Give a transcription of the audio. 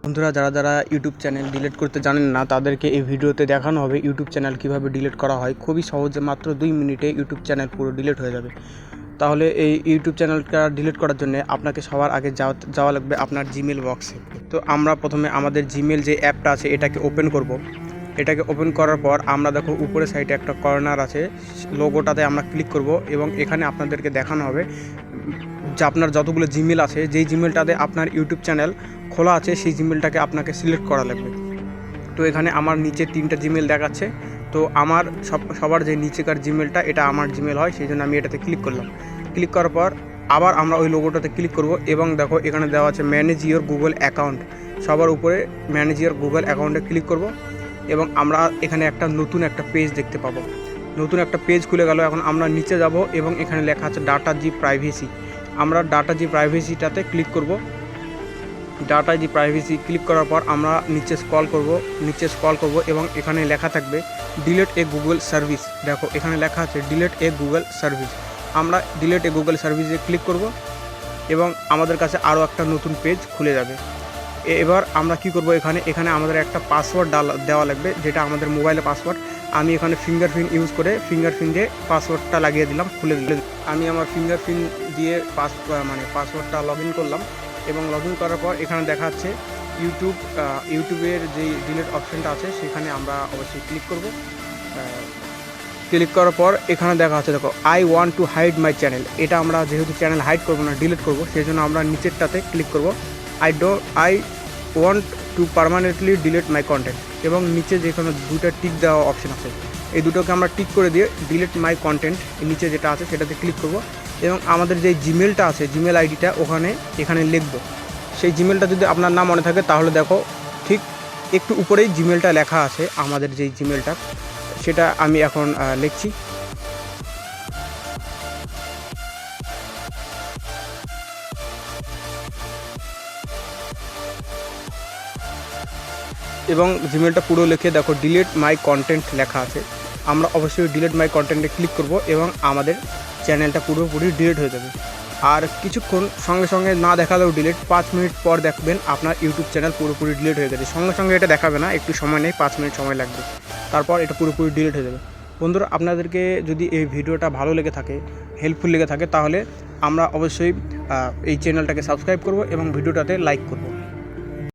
বন্ধুরা যারা যারা ইউটিউব চ্যানেল ডিলিট করতে জানেন না তাদেরকে এই ভিডিওতে দেখানো হবে ইউটিউব চ্যানেল কিভাবে ডিলিট করা হয়। খুবই সহজে মাত্র 2 মিনিটে ইউটিউব চ্যানেল পুরো ডিলিট হয়ে যাবে। তাহলে এই ইউটিউব চ্যানেলটা ডিলিট করার জন্য আপনাকে সবার আগে যাওয়া লাগবে আপনার জিমেল বক্সে। তো আমরা প্রথমে আমাদের জিমেল যে অ্যাপটা আছে এটাকে ওপেন করব। এটাকে ওপেন করার পর আমরা দেখো উপরে সাইডে একটা কর্নার আছে, লোগোটাতে আমরা ক্লিক করব এবং এখানে আপনাদেরকে দেখানো হবে যে আপনার যতগুলো জিমেল আছে যেই জিমেলটাতে আপনার ইউটিউব চ্যানেল খোলা আছে সেই জিমেলটাকে আপনাকে সিলেক্ট করা লাগবে। তো এখানে আমার নিচে 3টা জিমেল দেখাচ্ছে। তো আমার সবার যে নিচেকার জিমেলটা এটা আমার জিমেল হয়, সেই জন্য আমি এটাতে ক্লিক করলাম। ক্লিক করার পর আবার আমরা ওই লোগোটাতে ক্লিক করব এবং দেখো এখানে দেওয়া আছে ম্যানেজ ইওর গুগল অ্যাকাউন্ট। সবার উপরে ম্যানেজ ইওর গুগল অ্যাকাউন্টে ক্লিক করব এবং আমরা এখানে একটা নতুন একটা পেজ দেখতে পাবো। নতুন একটা পেজ খুলে গেল। এখন আমরা নিচে যাব এবং এখানে লেখা আছে ডাটা জি প্রাইভেসি। আমরা ডাটা জি প্রাইভেসিটাতে ক্লিক করব। ডাটা জি প্রাইভেসি ক্লিক করার পর আমরা নিচে স্ক্রল করব এবং এখানে লেখা থাকবে ডিলিট এ গুগল সার্ভিস। দেখো এখানে লেখা আছে ডিলিট এ গুগল সার্ভিস। আমরা ডিলিট এ গুগল সার্ভিসে ক্লিক করব এবং আমাদের কাছে আরও একটা নতুন পেজ খুলে যাবে। এবার আমরা কি করব, এখানে আমাদের একটা পাসওয়ার্ড দেওয়া লাগবে, যেটা আমাদের মোবাইলে পাসওয়ার্ড। আমি এখানে ফিঙ্গারপ্রিন্ট ইউজ করে ফিঙ্গারপ্রিন্টে পাসওয়ার্ডটা লাগিয়ে দিলাম, খুলে দিলাম। আমি আমার ফিঙ্গারপ্রিন্ট দিয়ে পাসওয়ার্ডটা লগ ইন করলাম এবং লগ ইন করার পর এখানে দেখা যাচ্ছে ইউটিউবের যে ডিলিট অপশানটা আছে সেখানে আমরা অবশ্যই ক্লিক করব। ক্লিক করার পর এখানে দেখা যাচ্ছে দেখো I want to hide my channel. এটা আমরা যেহেতু চ্যানেল হাইড করবো না, ডিলিট করবো, সেই জন্য আমরা নিচেরটাতে ক্লিক করব। I want two permanently delete my content এবং নিচে যেখানে 2টা টিক দেওয়া অপশান আছে এই দুটোকে আমরা টিক করে দিয়ে ডিলিট মাই কন্টেন্ট নিচে যেটা আছে সেটাতে ক্লিক করব এবং আমাদের যে জিমেলটা আছে জিমেল আইডিটা এখানে লিখব। সেই জিমেলটা যদি আপনার না মনে থাকে তাহলে দেখো ঠিক একটু উপরেই জিমেলটা লেখা আছে, আমাদের যেই জিমেলটা সেটা আমি এখন লিখছি। এবং জিমেলটা পুরো লিখে দেখো ডিলিট মাই কন্টেন্ট লেখা আছে। আমরা অবশ্যই ডিলিট মাই কন্টেন্টে ক্লিক করব এবং আমাদের চ্যানেলটা পুরোপুরি ডিলিট হয়ে যাবে। আর কিছুক্ষণ সঙ্গে সঙ্গে না দেখালেও 5 মিনিট পর দেখবেন আপনার ইউটিউব চ্যানেল পুরোপুরি ডিলিট হয়ে গেছে। সঙ্গে সঙ্গে এটা দেখাবে না, একটু সময় নেই, 5 মিনিট সময় লাগবে, তারপর এটা পুরোপুরি ডিলিট হয়ে যাবে। বন্ধুরা আপনাদেরকে যদি এই ভিডিওটা ভালো লেগে থাকে, হেল্পফুল লেগে থাকে, তাহলে আমরা অবশ্যই এই চ্যানেলটাকে সাবস্ক্রাইব করব এবং ভিডিওটাতে লাইক করব।